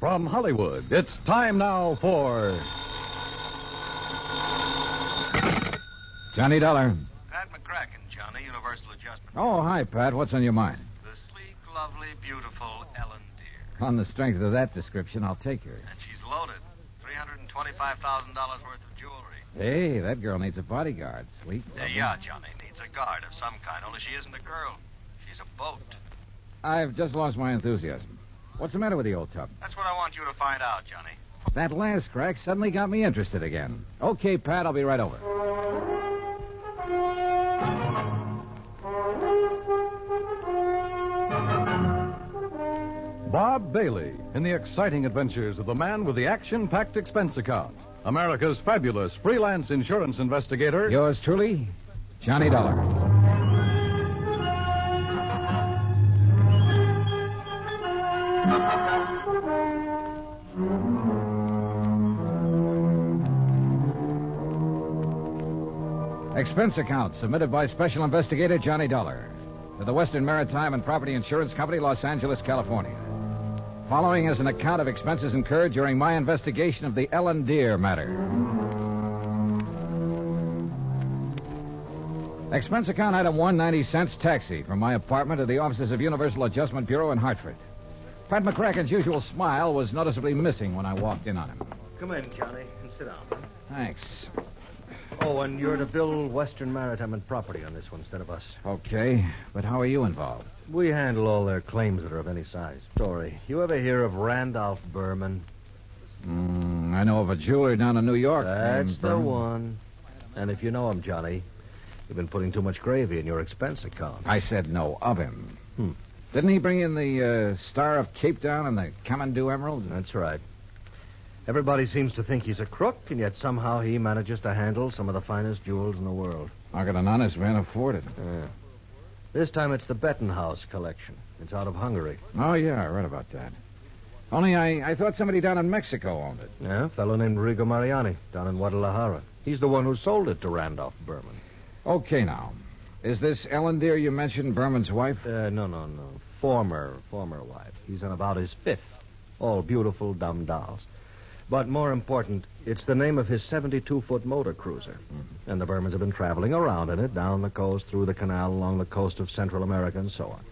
From Hollywood, it's time now for Johnny Dollar. Pat McCracken, Johnny, Universal Adjustment. Oh, hi, Pat. What's on your mind? The sleek, lovely, beautiful Ellen Deere. On the strength of that description, I'll take her. And she's loaded. $325,000 worth of jewelry. Hey, that girl needs a bodyguard. Sleek. Yeah, Johnny, needs a guard of some kind, only she isn't a girl. She's a boat. I've just lost my enthusiasm. What's the matter with the old tub? That's what I want you to find out, Johnny. That last crack suddenly got me interested again. Okay, Pat, I'll be right over. Bob Bailey in the exciting adventures of the man with the action-packed expense account. America's fabulous freelance insurance investigator. Yours truly, Johnny Dollar. Expense account submitted by Special Investigator Johnny Dollar to the Western Maritime and Property Insurance Company, Los Angeles, California. Following is an account of expenses incurred during my investigation of the Ellen Deere matter. Expense account item 190 cents taxi from my apartment to the offices of Universal Adjustment Bureau in Hartford. Pat McCracken's usual smile was noticeably missing when I walked in on him. Come in, Johnny, and sit down. Thanks. Oh, and you're to bill Western Maritime and Property on this one instead of us. Okay, but how are you involved? We handle all their claims that are of any size. Story. You ever hear of Randolph Berman? I know of a jeweler down in New York. That's the one. And if you know him, Johnny, you've been putting too much gravy in your expense account. I said no of him. Didn't he bring in the Star of Cape Town and the Kamandu Emerald? That's right. Everybody seems to think he's a crook, and yet somehow he manages to handle some of the finest jewels in the world. How could an honest man afford it? Yeah. This time it's the Bettenhaus collection. It's out of Hungary. Oh, yeah, I read about that. Only I thought somebody down in Mexico owned it. Yeah, a fellow named Rigo Mariani down in Guadalajara. He's the one who sold it to Randolph Berman. Okay, now. Is this Ellen Deere you mentioned Berman's wife? No. Former wife. He's on about his fifth. All beautiful, dumb dolls. But more important, it's the name of his 72-foot motor cruiser. Mm-hmm. And the Bermans have been traveling around in it, down the coast, through the canal, along the coast of Central America, and so on.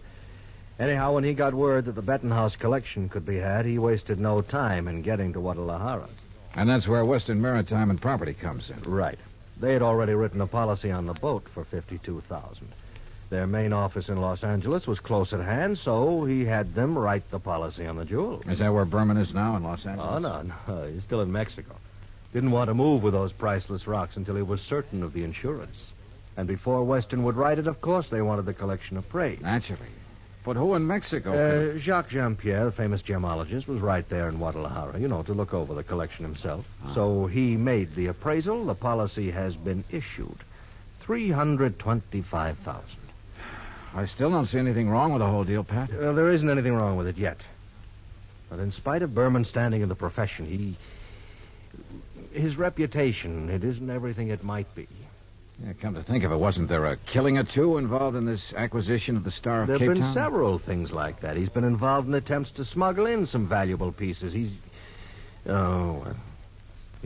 Anyhow, when he got word that the Bettenhaus collection could be had, he wasted no time in getting to Guadalajara. And that's where Western Maritime and Property comes in. Right. They had already written a policy on the boat for $52,000. Their main office in Los Angeles was close at hand, so he had them write the policy on the jewels. Is that where Berman is now, in Los Angeles? Oh, no. He's still in Mexico. Didn't want to move with those priceless rocks until he was certain of the insurance. And before Western would write it, of course, they wanted the collection appraised. Naturally. But who in Mexico? Jacques Jean-Pierre, the famous gemologist, was right there in Guadalajara, to look over the collection himself. So he made the appraisal. The policy has been issued. $325,000. I still don't see anything wrong with the whole deal, Pat. There isn't anything wrong with it yet. But in spite of Berman's standing in the profession, his reputation, it isn't everything it might be. Yeah, come to think of it, wasn't there a killing or two involved in this acquisition of the Star of Cape Town? There have been several things like that. He's been involved in attempts to smuggle in some valuable pieces. He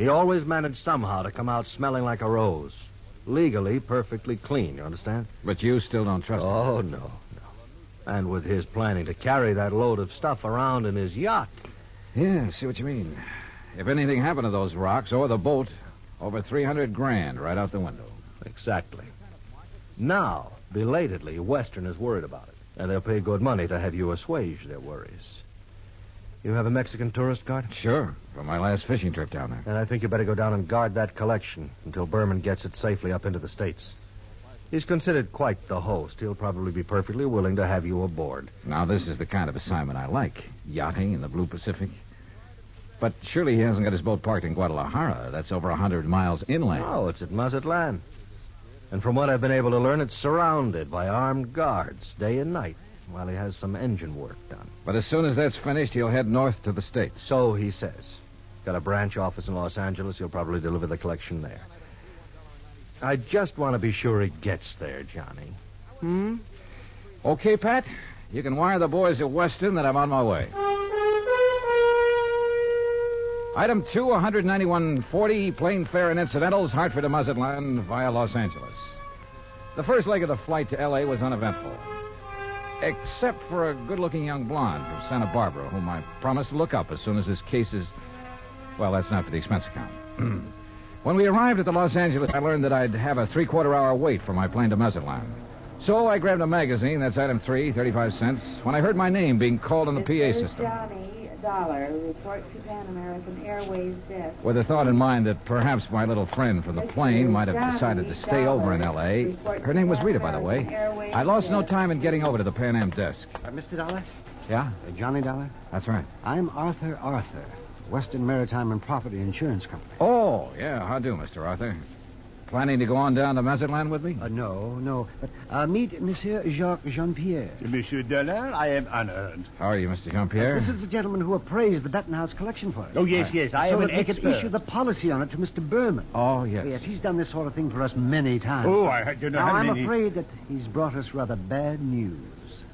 always managed somehow to come out smelling like a rose. Legally, perfectly clean, you understand? But you still don't trust him? Oh, no. And with his planning to carry that load of stuff around in his yacht. Yeah, I see what you mean. If anything happened to those rocks or the boat, over $300,000 right out the window. Exactly. Now, belatedly, Western is worried about it. And they'll pay good money to have you assuage their worries. You have a Mexican tourist card? Sure, from my last fishing trip down there. And I think you better go down and guard that collection until Berman gets it safely up into the States. He's considered quite the host. He'll probably be perfectly willing to have you aboard. Now, this is the kind of assignment I like. Yachting in the Blue Pacific. But surely he hasn't got his boat parked in Guadalajara. That's over 100 miles inland. No, it's at Mazatlan. And from what I've been able to learn, it's surrounded by armed guards day and night while he has some engine work done. But as soon as that's finished, he'll head north to the States. So he says. Got a branch office in Los Angeles. He'll probably deliver the collection there. I just want to be sure he gets there, Johnny. Okay, Pat. You can wire the boys at Weston that I'm on my way. Item 2, 191.40, plane fare and incidentals, Hartford to Mazatlan via Los Angeles. The first leg of the flight to L.A. was uneventful, except for a good-looking young blonde from Santa Barbara, whom I promised to look up as soon as his case is... Well, that's not for the expense account. When we arrived at the Los Angeles, I learned that I'd have a three-quarter-hour wait for my plane to Mazatlan. So I grabbed a magazine, that's item 3, 35 cents, when I heard my name being called on the PA system. Johnny Dollar, report to Pan American Airways desk. With the thought in mind that perhaps my little friend from the plane might have decided to stay over in L.A. Her name was Rita, by the way. I lost no time in getting over to the Pan Am desk. Mr. Dollar? Yeah? Johnny Dollar? That's right. I'm Arthur, Western Maritime and Property Insurance Company. Oh, yeah, how do, Mr. Arthur? Planning to go on down to Mazatlan with me? No. But meet Monsieur Jacques Jean-Pierre. Monsieur Dollar, I am honored. How are you, Mr. Jean-Pierre? This is the gentleman who appraised the Bettenhouse collection for us. Oh, yes. I am so an that we expert. could issue the policy on it to Mr. Berman. Oh, yes. Yes, he's done this sort of thing for us many times. Oh, I don't know now, how I'm many... afraid that he's brought us rather bad news.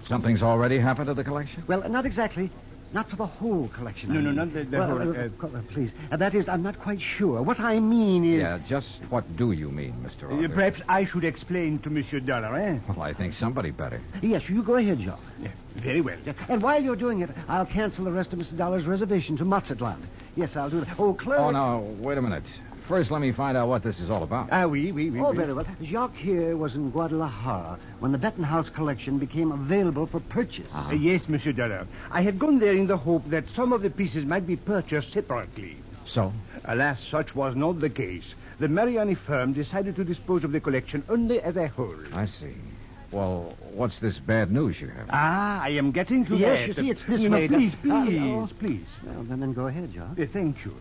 Something's already happened to the collection? Well, not exactly. Not for the whole collection. No, not the whole... please. That is, I'm not quite sure. What I mean is... Yeah, just what do you mean, Mr. Arthur? perhaps I should explain to Monsieur Dollar, eh? Well, I think somebody better. Yes, you go ahead, Jacques. Yeah, very well. And while you're doing it, I'll cancel the rest of Mr. Dollar's reservation to Mazatlan. Yes, I'll do that. Oh, clerk... Oh, no, wait a minute. First, let me find out what this is all about. Oui. Oh, very well. Jacques here was in Guadalajara when the Bettenhouse collection became available for purchase. Yes, Monsieur Dollar. I had gone there in the hope that some of the pieces might be purchased separately. So? Alas, such was not the case. The Mariani firm decided to dispose of the collection only as a whole. I see. Well, what's this bad news you have? I am getting to Yes, that. you see, it's this No, way. Please. Well, then go ahead, Jacques. Thank you.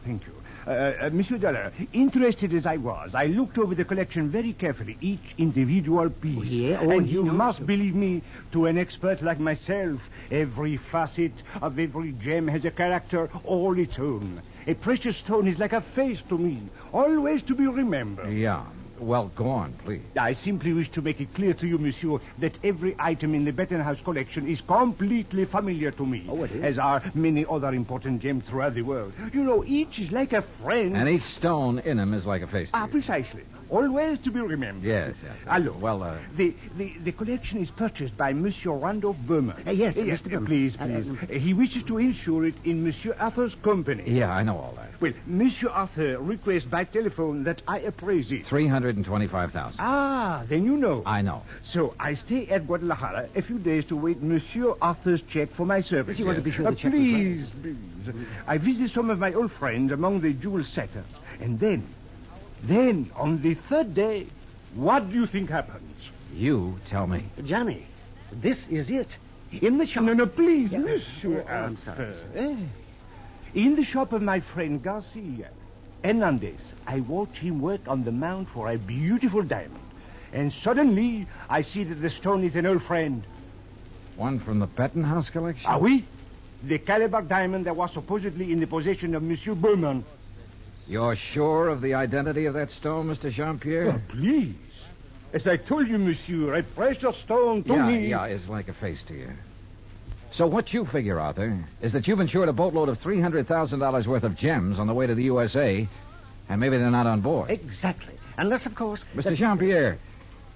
Monsieur Dollar, interested as I was, I looked over the collection very carefully, each individual piece. Oh, yeah? And he you knows. must believe me, to an expert like myself, every facet of every gem has a character all its own. A precious stone is like a face to me, always to be remembered. Yeah. Well, go on, please. I simply wish to make it clear to you, monsieur, that every item in the Bettenhouse collection is completely familiar to me. Oh, it is? As are many other important gems throughout the world. You know, each is like a friend. And each stone in him is like a face to you. Precisely. Always to be remembered. Yes. Hello. Well, The collection is purchased by Monsieur Randolph Berman. Yes, Mr. Berman. Please. He wishes to insure it in Monsieur Arthur's company. Yeah, I know all that. Well, Monsieur Arthur requests by telephone that I appraise it. 325,000. Then you know. I know. So I stay at Guadalajara a few days to wait Monsieur Arthur's check for my services. Yes, you want to be sure the check was Please. I visit some of my old friends among the jewel setters. And then, on the third day, what do you think happens? You tell me. Johnny, this is it. In the shop. No, please, Yeah. Monsieur Oh, I'm sorry, Arthur. In the shop of my friend Garcia Hernandez, I watch him work on the mount for a beautiful diamond. And suddenly, I see that the stone is an old friend. One from the Bettenhouse collection? Oui? The caliber diamond that was supposedly in the possession of Monsieur Berman. You're sure of the identity of that stone, Mr. Jean-Pierre? Please. As I told you, monsieur, a precious stone to me. Yeah, it's like a face to you. So what you figure, Arthur, is that you've insured a boatload of $300,000 worth of gems on the way to the USA, and maybe they're not on board. Exactly. Unless, of course... Mr. Jean-Pierre,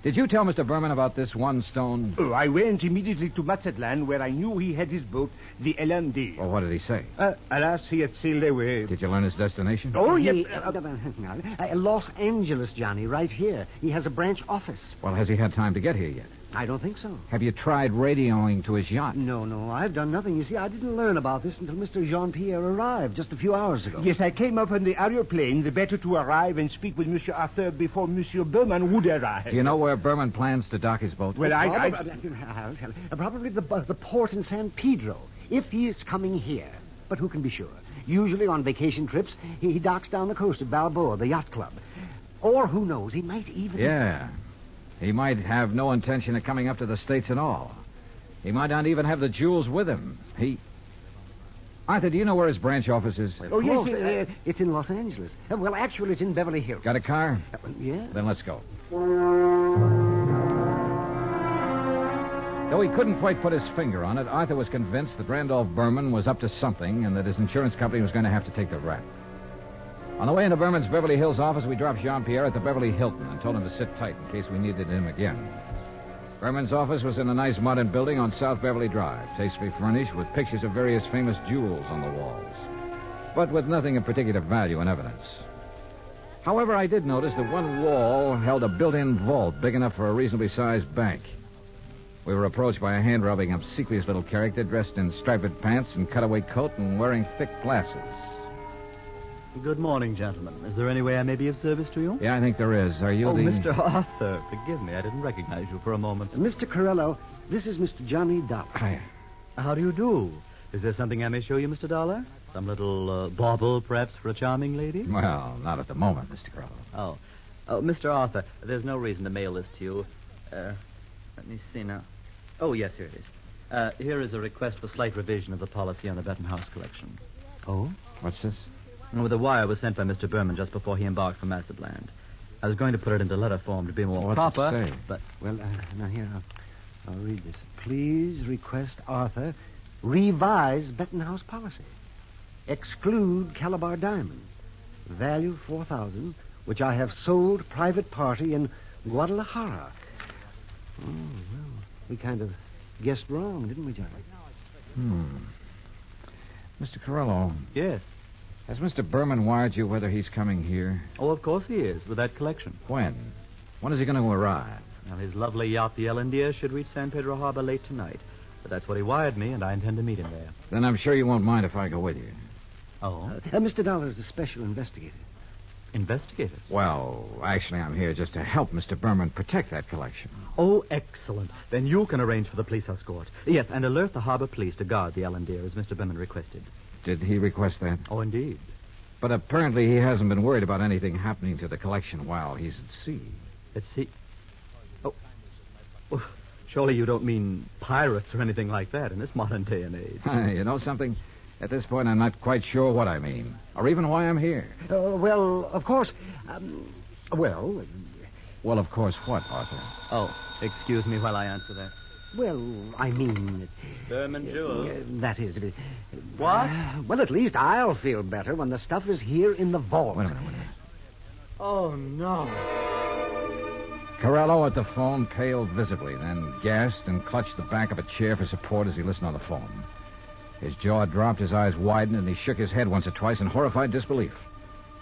did you tell Mr. Berman about this one stone? I went immediately to Mazatlan, where I knew he had his boat, the LND. Well, what did he say? Alas, he had sailed away. Did you learn his destination? Oh, He- yeah. Los Angeles, Johnny, right here. He has a branch office. Well, has he had time to get here yet? I don't think so. Have you tried radioing to his yacht? No, I've done nothing. You see, I didn't learn about this until Mr. Jean-Pierre arrived just a few hours ago. Yes, I came up on the aeroplane, the better to arrive and speak with Monsieur Arthur before Monsieur Berman would arrive. Do you know where Berman plans to dock his boat? Well, Probably the port in San Pedro, if he is coming here. But who can be sure? Usually on vacation trips, he docks down the coast at Balboa, the yacht club. Or who knows, he might even... Yeah. He might have no intention of coming up to the States at all. He might not even have the jewels with him. Arthur, do you know where his branch office is? Oh, yes, it's in Los Angeles. Well, actually, it's in Beverly Hills. Got a car? Yeah. Then let's go. Though he couldn't quite put his finger on it, Arthur was convinced that Randolph Berman was up to something and that his insurance company was going to have to take the rap. On the way into Berman's Beverly Hills office, we dropped Jean-Pierre at the Beverly Hilton and told him to sit tight in case we needed him again. Berman's office was in a nice modern building on South Beverly Drive, tastefully furnished with pictures of various famous jewels on the walls, but with nothing of particular value in evidence. However, I did notice that one wall held a built-in vault big enough for a reasonably sized bank. We were approached by a hand-rubbing, obsequious little character dressed in striped pants and cutaway coat and wearing thick glasses. Good morning, gentlemen. Is there any way I may be of service to you? Yeah, I think there is. Are you Oh, the... Mr. Arthur, forgive me. I didn't recognize you for a moment. Mr. Corello, this is Mr. Johnny Dollar. Hi. How do you do? Is there something I may show you, Mr. Dollar? Some little bauble, perhaps, for a charming lady? Well, not at the moment, Mr. Corello. Oh, Mr. Arthur, there's no reason to mail this to you. Let me see now. Oh, yes, here it is. Here is a request for slight revision of the policy on the Benton House collection. Oh? What's this? Well, the wire was sent by Mr. Berman just before he embarked for Massabland. I was going to put it into letter form to be more What's proper, it say? but... Well, now here, I'll read this. Please request Arthur revise Benton House policy. Exclude Calabar diamonds. Value $4,000, which I have sold private party in Guadalajara. Oh, well, we kind of guessed wrong, didn't we, Johnny? Mr. Corello, Yes. has Mr. Berman wired you whether he's coming here? Oh, of course he is, with that collection. When? When is he going to arrive? Now, his lovely yacht, the Ellendeer, should reach San Pedro Harbor late tonight. But that's what he wired me, and I intend to meet him there. Then I'm sure you won't mind if I go with you. Oh? Mr. Dollar is a special investigator. Investigators? Well, actually, I'm here just to help Mr. Berman protect that collection. Oh, excellent. Then you can arrange for the police escort. Yes, and alert the harbor police to guard the Ellendeer, as Mr. Berman requested. Did he request that? Oh, indeed. But apparently he hasn't been worried about anything happening to the collection while he's at sea. Let's see. Oh. Well, surely you don't mean pirates or anything like that in this modern day and age. You know something? At this point, I'm not quite sure what I mean, or even why I'm here. Well, of course. Well, of course, what, Arthur? Oh, excuse me while I answer that. well, I mean. Berman Jewels. That is. What? Well, at least I'll feel better when the stuff is here in the vault. Wait a minute. Oh, no. Corello at the phone paled visibly, then gasped and clutched the back of a chair for support as he listened on the phone. His jaw dropped, his eyes widened, and he shook his head once or twice in horrified disbelief.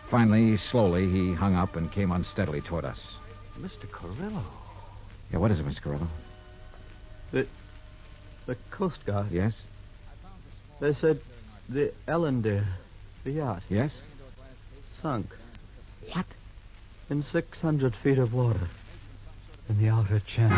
Finally, slowly, he hung up and came unsteadily toward us. Mr. Corello. Yeah, what is it, Mr. Corello? The Coast Guard. Yes? They said the Ellendeer, the yacht, Yes? sunk What? in 600 feet of water in the outer channel.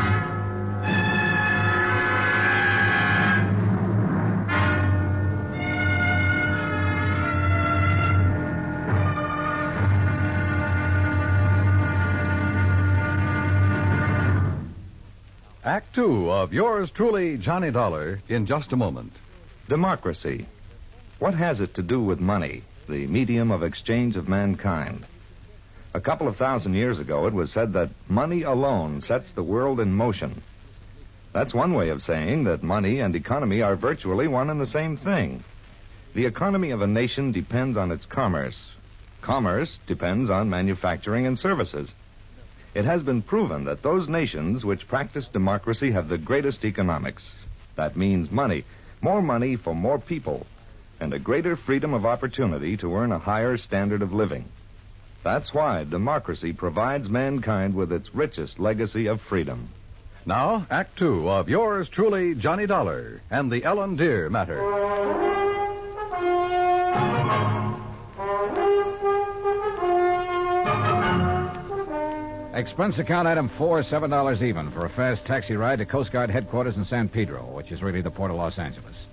Act Two of yours truly, Johnny Dollar, in just a moment. Democracy. What has it to do with money, the medium of exchange of mankind? A couple of thousand years ago, it was said that money alone sets the world in motion. That's one way of saying that money and economy are virtually one and the same thing. The economy of a nation depends on its commerce. Commerce depends on manufacturing and services. It has been proven that those nations which practice democracy have the greatest economics. That means money, more money for more people, and a greater freedom of opportunity to earn a higher standard of living. That's why democracy provides mankind with its richest legacy of freedom. Now, Act Two of yours truly, Johnny Dollar, and the Ellendeer matter. Expense account item 4, $7 even for a fast taxi ride to Coast Guard headquarters in San Pedro, which is really the port of Los Angeles.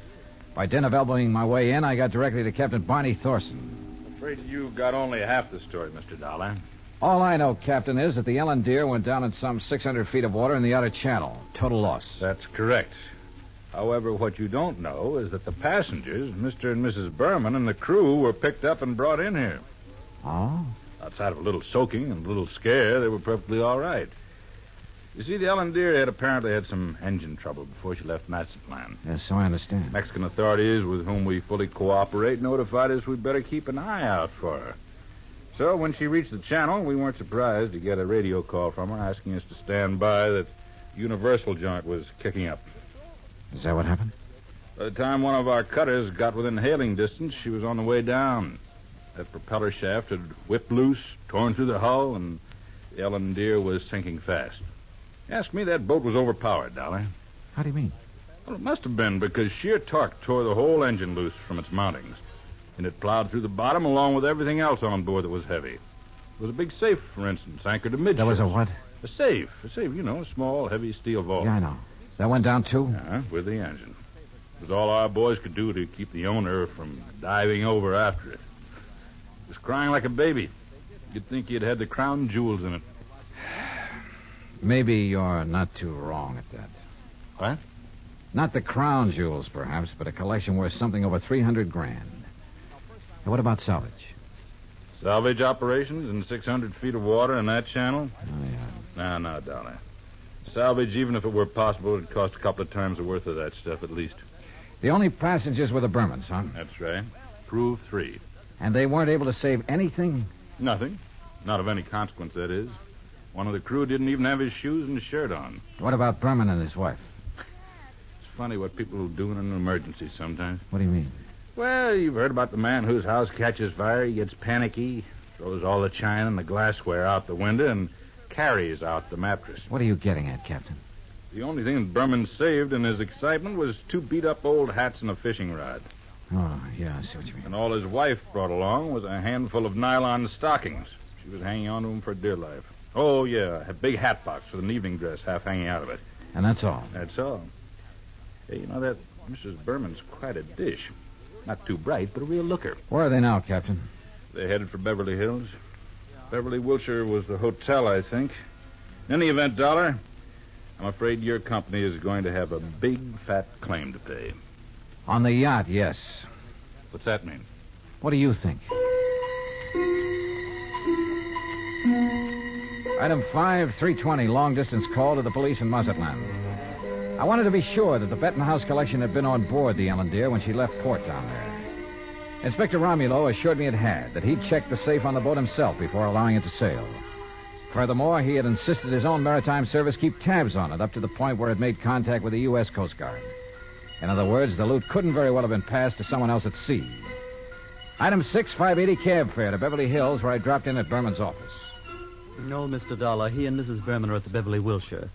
By dint of elbowing my way in, I got directly to Captain Barney Thorson. Afraid you got only half the story, Mr. Dollar. All I know, Captain, is that the Ellendeer went down in some 600 feet of water in the outer channel. Total loss. That's correct. However, what you don't know is that the passengers, Mr. and Mrs. Berman, and the crew were picked up and brought in here. Oh? Outside of a little soaking and a little scare, they were perfectly all right. You see, the Ellendeer had apparently had some engine trouble before she left Massaplan. Yes, so I understand. Mexican authorities, with whom we fully cooperate, notified us we'd better keep an eye out for her. So when she reached the channel, we weren't surprised to get a radio call from her asking us to stand by that Universal joint was kicking up. Is that what happened? By the time one of our cutters got within hailing distance, she was on the way down. That propeller shaft had whipped loose, torn through the hull, and the Ellen Deer was sinking fast. Ask me, that boat was overpowered, Dolly. How do you mean? Well, it must have been because sheer torque tore the whole engine loose from its mountings. And it plowed through the bottom along with everything else on board that was heavy. It was a big safe, for instance, anchored amidships. There was a what? A safe, a small, heavy steel vault. Yeah, I know. That went down, too? Yeah, with the engine. It was all our boys could do to keep the owner from diving over after it. It was crying like a baby. You'd think he'd had the crown jewels in it. Maybe you're not too wrong at that. What? Not the crown jewels, perhaps, but a collection worth something over $300,000. And what about salvage? Salvage operations in 600 feet of water in that channel? Oh, yeah. No, Dolly. Salvage, even if it were possible, would cost a couple of times the worth of that stuff at least. The only passengers were the Bermans, huh? That's right. Prove 3. And they weren't able to save anything? Nothing. Not of any consequence, that is. One of the crew didn't even have his shoes and his shirt on. What about Berman and his wife? It's funny what people will do in an emergency sometimes. What do you mean? Well, you've heard about the man whose house catches fire. He gets panicky, throws all the china and the glassware out the window, and carries out the mattress. What are you getting at, Captain? The only thing that Berman saved in his excitement was 2 beat-up old hats and a fishing rod. Oh, yeah, I see what you mean. And all his wife brought along was a handful of nylon stockings. She was hanging on to them for dear life. Oh, yeah, a big hat box with an evening dress half hanging out of it. And that's all? That's all. Hey, you know, that Mrs. Berman's quite a dish. Not too bright, but a real looker. Where are they now, Captain? They're headed for Beverly Hills. Beverly, Wilshire was the hotel, I think. In any event, Dollar, I'm afraid your company is going to have a big, fat claim to pay. On the yacht, yes. What's that mean? What do you think? Item 5, 320, long-distance call to the police in Mazatlan. I wanted to be sure that the Bettenhouse collection had been on board the Ellen Deer when she left port down there. Inspector Romulo assured me it had, that he'd checked the safe on the boat himself before allowing it to sail. Furthermore, he had insisted his own maritime service keep tabs on it up to the point where it made contact with the U.S. Coast Guard. In other words, the loot couldn't very well have been passed to someone else at sea. Item 6, 580 cab fare to Beverly Hills, where I dropped in at Berman's office. No, Mr. Dollar. He and Mrs. Berman are at the Beverly Wilshire.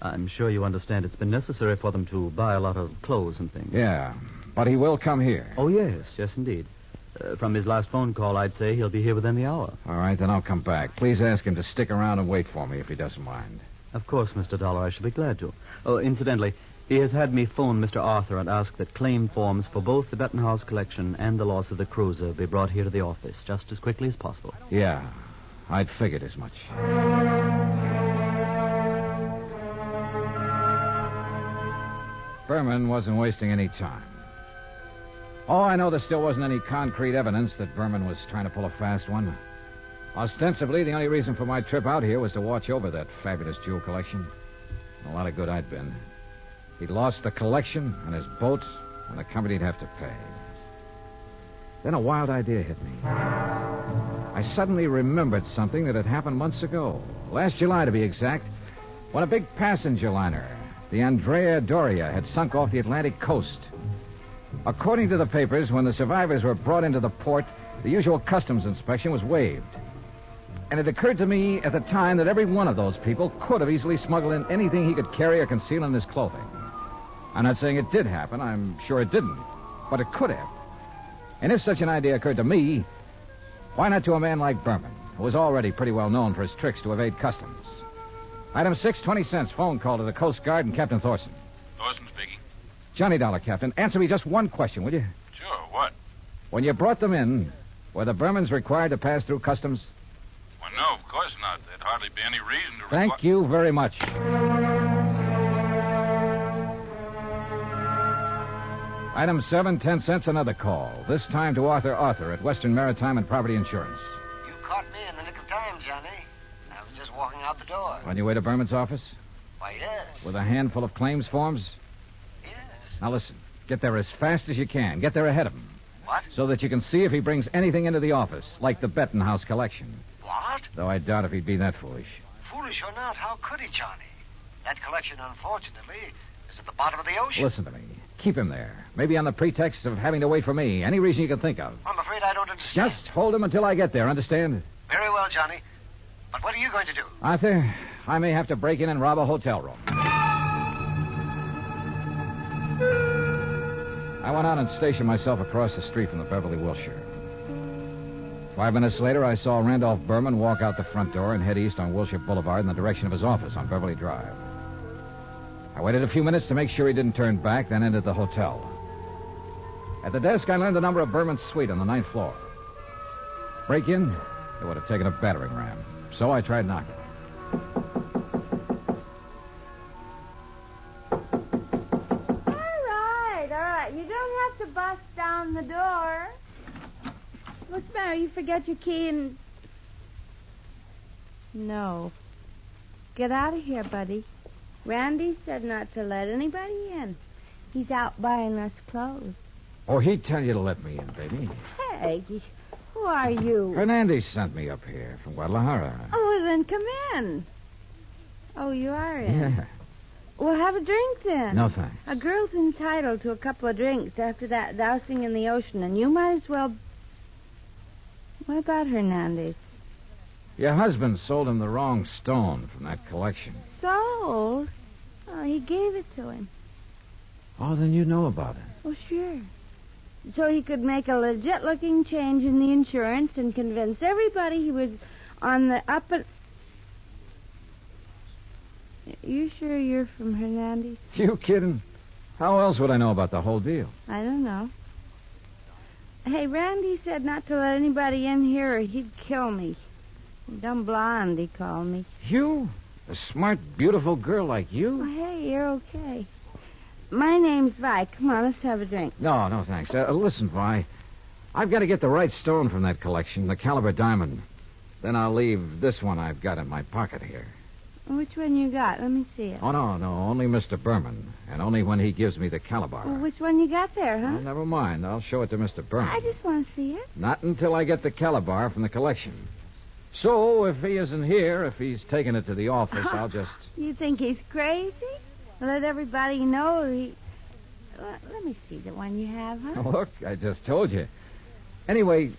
I'm sure you understand it's been necessary for them to buy a lot of clothes and things. Yeah, but he will come here. Oh, yes, indeed. From his last phone call, I'd say he'll be here within the hour. All right, then I'll come back. Please ask him to stick around and wait for me if he doesn't mind. Of course, Mr. Dollar, I shall be glad to. Oh, incidentally, he has had me phone Mr. Arthur and ask that claim forms for both the Bettenhouse collection and the loss of the cruiser be brought here to the office just as quickly as possible. Yeah, I'd figured as much. Berman wasn't wasting any time. Oh, I know there still wasn't any concrete evidence that Berman was trying to pull a fast one. Ostensibly, the only reason for my trip out here was to watch over that fabulous jewel collection. A lot of good I'd been. He'd lost the collection and his boat, and the company'd have to pay. Then a wild idea hit me. I suddenly remembered something that had happened months ago. Last July, to be exact, when a big passenger liner, the Andrea Doria, had sunk off the Atlantic coast. According to the papers, when the survivors were brought into the port, the usual customs inspection was waived. And it occurred to me at the time that every one of those people could have easily smuggled in anything he could carry or conceal in his clothing. I'm not saying it did happen. I'm sure it didn't. But it could have. And if such an idea occurred to me, why not to a man like Berman, who was already pretty well known for his tricks to evade customs? Item 6, 20 cents, phone call to the Coast Guard and Captain Thorson. Thorson speaking. Johnny Dollar, Captain. Answer me just one question, will you? Sure, what? When you brought them in, were the Bermans required to pass through customs? Well, no, of course not. There'd hardly be any reason to... Thank you very much. Item 7, 10 cents, another call. This time to Arthur at Western Maritime and Property Insurance. You caught me in the nick of time, Johnny. I was just walking out the door. On your way to Berman's office? Why, yes. With a handful of claims forms? Yes. Now listen, get there as fast as you can. Get there ahead of him. What? So that you can see if he brings anything into the office, like the Bettenhouse collection. What? Though I doubt if he'd be that foolish. Foolish or not, how could he, Johnny? That collection, unfortunately, is at the bottom of the ocean. Listen to me. Keep him there. Maybe on the pretext of having to wait for me. Any reason you can think of. I'm afraid I don't understand. Just hold him until I get there, understand? Very well, Johnny. But what are you going to do? Arthur, I may have to break in and rob a hotel room. I went out and stationed myself across the street from the Beverly Wilshire. 5 minutes later, I saw Randolph Berman walk out the front door and head east on Wilshire Boulevard in the direction of his office on Beverly Drive. I waited a few minutes to make sure he didn't turn back, then entered the hotel. At the desk, I learned the number of Berman's suite on the 9th floor. Break in, it would have taken a battering ram. So I tried knocking. All right. You don't have to bust down the door. What's the matter? You forget your key and... No. Get out of here, buddy. Randy said not to let anybody in. He's out buying us clothes. Oh, he'd tell you to let me in, baby. Hey, who are you? Hernandez sent me up here from Guadalajara. Oh, well, then come in. Oh, you are in? Yeah. Well, have a drink then. No, thanks. A girl's entitled to a couple of drinks after that dousing in the ocean, and you might as well... What about Hernandez? Your husband sold him the wrong stone from that collection. Sold? Oh, he gave it to him. Oh, then you know about it. Well, sure. So he could make a legit-looking change in the insurance and convince everybody he was on the up and... You sure you're from Hernandez? You kidding? How else would I know about the whole deal? I don't know. Hey, Randy said not to let anybody in here or he'd kill me. Dumb blonde, he called me. You? A smart, beautiful girl like you? Oh, hey, you're okay. My name's Vi. Come on, let's have a drink. No, thanks. Listen, Vi. I've got to get the right stone from that collection, the caliber diamond. Then I'll leave this one I've got in my pocket here. Which one you got? Let me see it. Oh, no, only Mr. Berman. And only when he gives me the caliber. Well, which one you got there, huh? Well, never mind. I'll show it to Mr. Berman. I just want to see it. Not until I get the caliber from the collection. So, if he isn't here, if he's taken it to the office, I'll just... You think he's crazy? Let everybody know he... Let me see the one you have, huh? Look, I just told you. Anyway,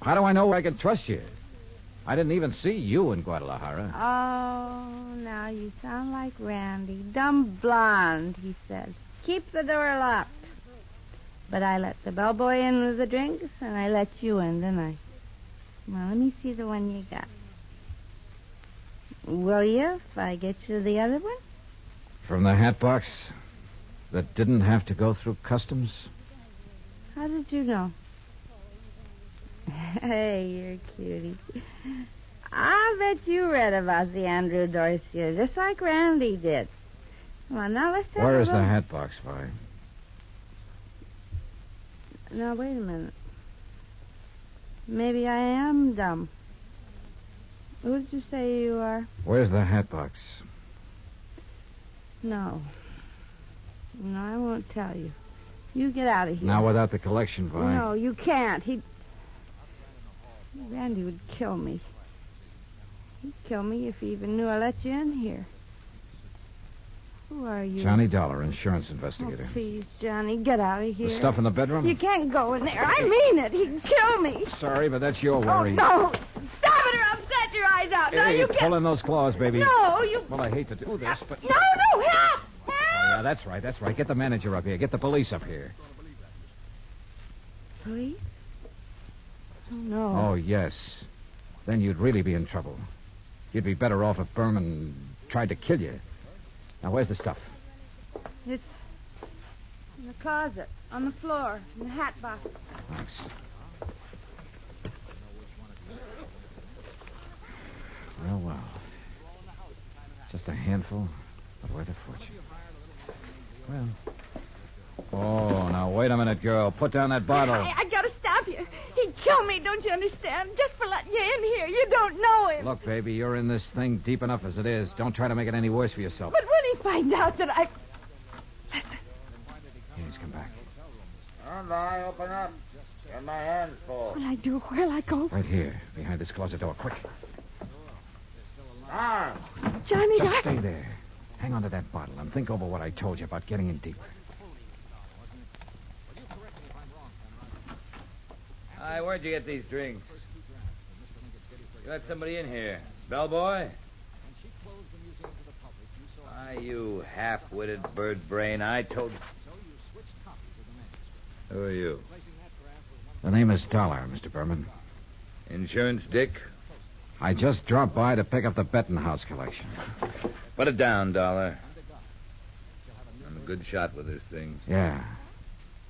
how do I know I can trust you? I didn't even see you in Guadalajara. Oh, now you sound like Randy. Dumb blonde, he said. Keep the door locked. But I let the bellboy in with the drinks, and I let you in, didn't I? Well, let me see the one you got. Will you, if I get you the other one? From the hat box that didn't have to go through customs? How did you know? Hey, you're a cutie. I'll bet you read about the Andrew Dorsey, just like Randy did. Come on, now let's have Where a is look. the hat box, Vi? Now, wait a minute. Maybe I am dumb. Who did you say you are? Where's the hat box? No, I won't tell you. You get out of here. Now, without the collection, Vi. No, you can't. Randy would kill me. He'd kill me if he even knew I let you in here. Who are you? Johnny Dollar, insurance investigator. Oh, please, Johnny, get out of here. The stuff in the bedroom? You can't go in there. I mean it. He'd kill me. Sorry, but that's your Oh, worry. no. Stop it or I'll set your eyes out. Now, Hey, you pull in those claws, baby. No, you... Well, I hate to do this, but... No, help! Oh, yeah, that's right. Get the manager up here. Get the police up here. Police? Oh, no. Oh, yes. Then you'd really be in trouble. You'd be better off if Berman tried to kill you. Now, where's the stuff? It's in the closet, on the floor, in the hat box. Thanks. Well. Just a handful, but worth a fortune. Well. Oh, now, wait a minute, girl. Put down that bottle. I gotta stop you. He'd kill me, don't you understand? Just for letting you in here. You don't know him. Look, baby, you're in this thing deep enough as it is. Don't try to make it any worse for yourself. But when he finds out that I... Listen. Yeah, he's come back. Come on, open up. Get my hands full. What'll I do? Where'll I go? Right here, behind this closet door. Quick. Ah! Johnny, Just stay there. Hang on to that bottle and think over what I told you about getting in deeper. Hi, where'd you get these drinks? You let somebody in here. Bellboy? Why, you half-witted bird brain, I told... Who are you? The name is Dollar, Mr. Berman. Insurance Dick? I just dropped by to pick up the Bettenhouse collection. Put it down, Dollar. I'm a good shot with this thing. Yeah.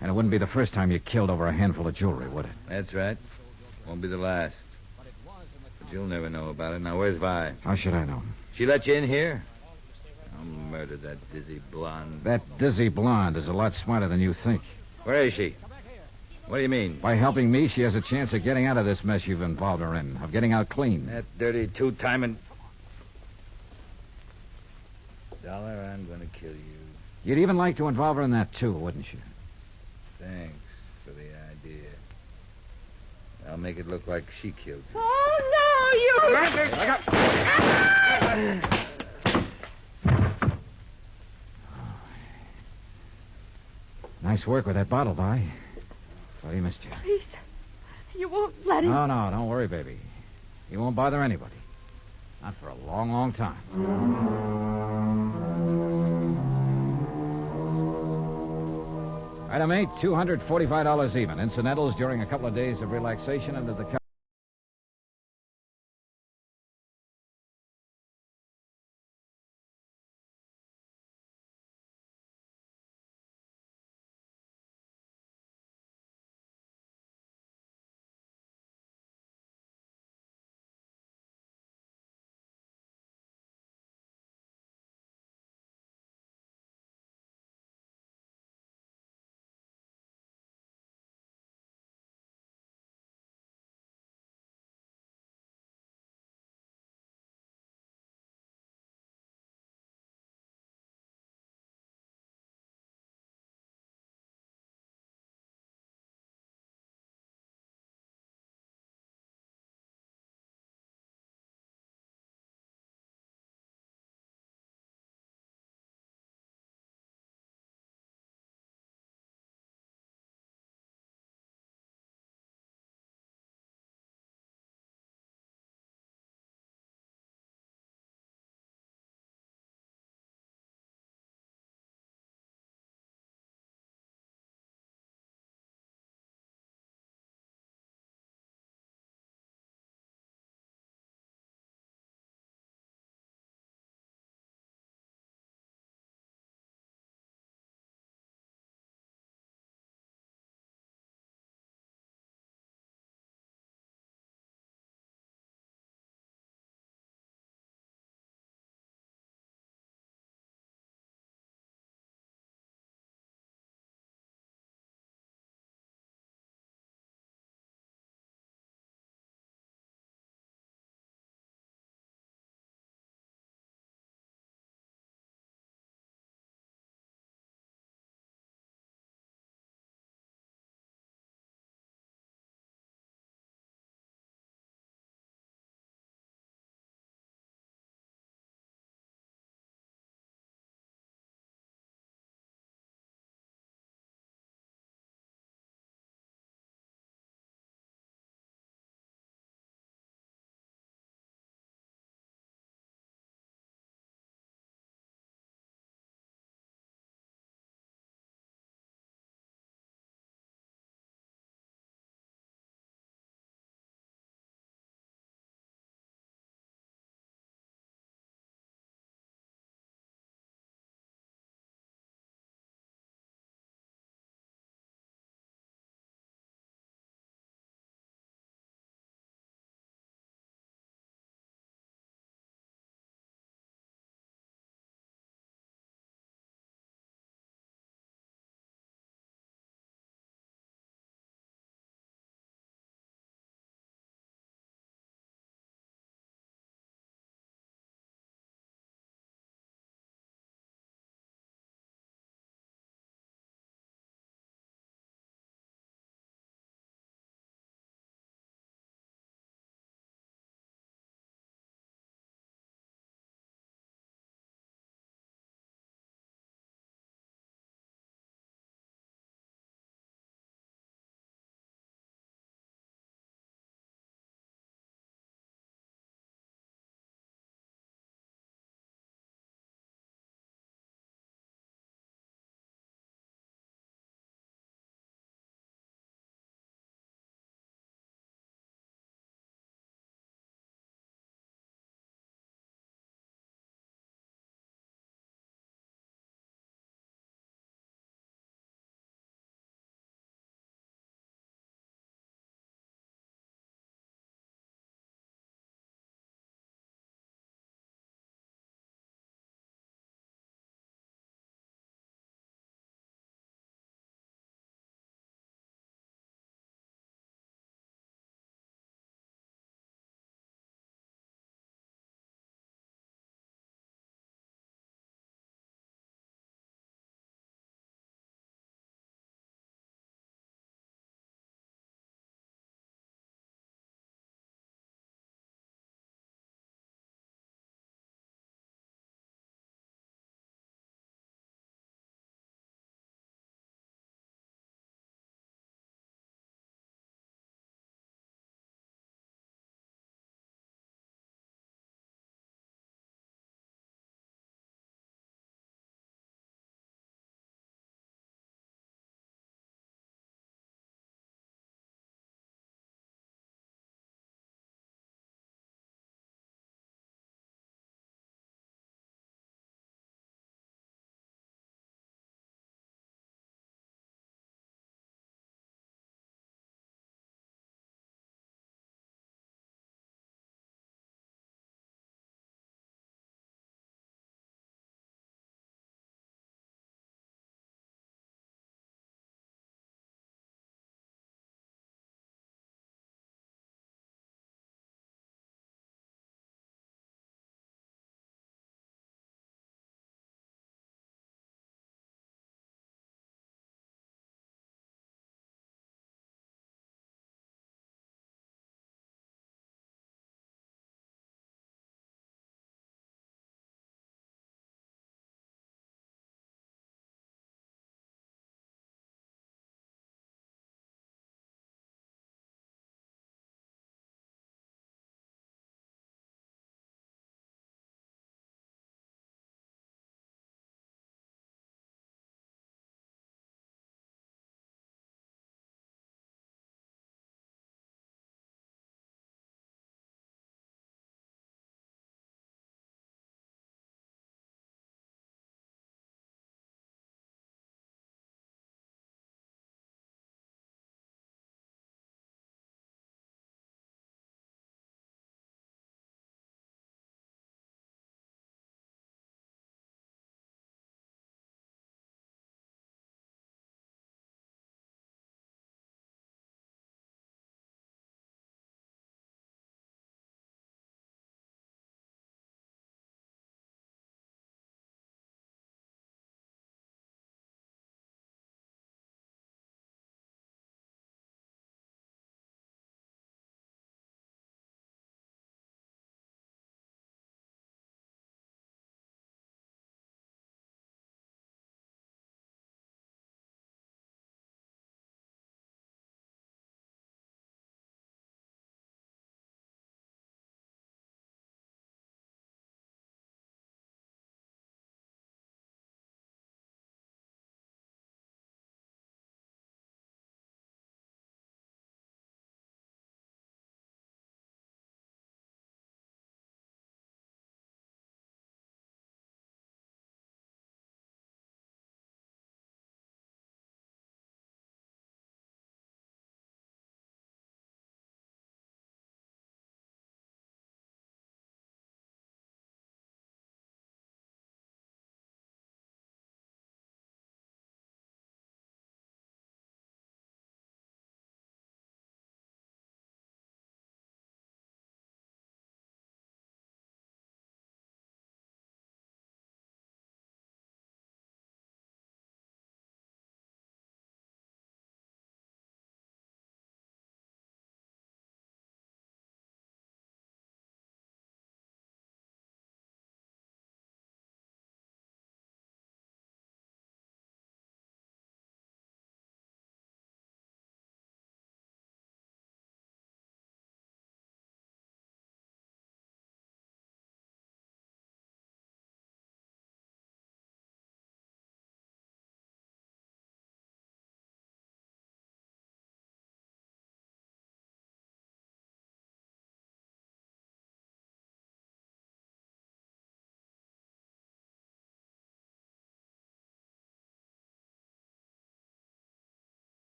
And it wouldn't be the first time you killed over a handful of jewelry, would it? That's right. Won't be the last. But you'll never know about it. Now, where's Vi? How should I know? She let you in here? I'll murder that dizzy blonde. That dizzy blonde is a lot smarter than you think. Where is she? What do you mean? By helping me, she has a chance of getting out of this mess you've involved her in, of getting out clean. That dirty two-timing... Dollar, I'm going to kill you. You'd even like to involve her in that, too, wouldn't you? Thanks for the idea. I'll make it look like she killed you. Oh, no, you... Nice work with that bottle, Vi. Thought he missed you. Please, you won't let him... No, don't worry, baby. He won't bother anybody. Not for a long, long time. Item 8, $245 even. Incidentals during a couple of days of relaxation under the...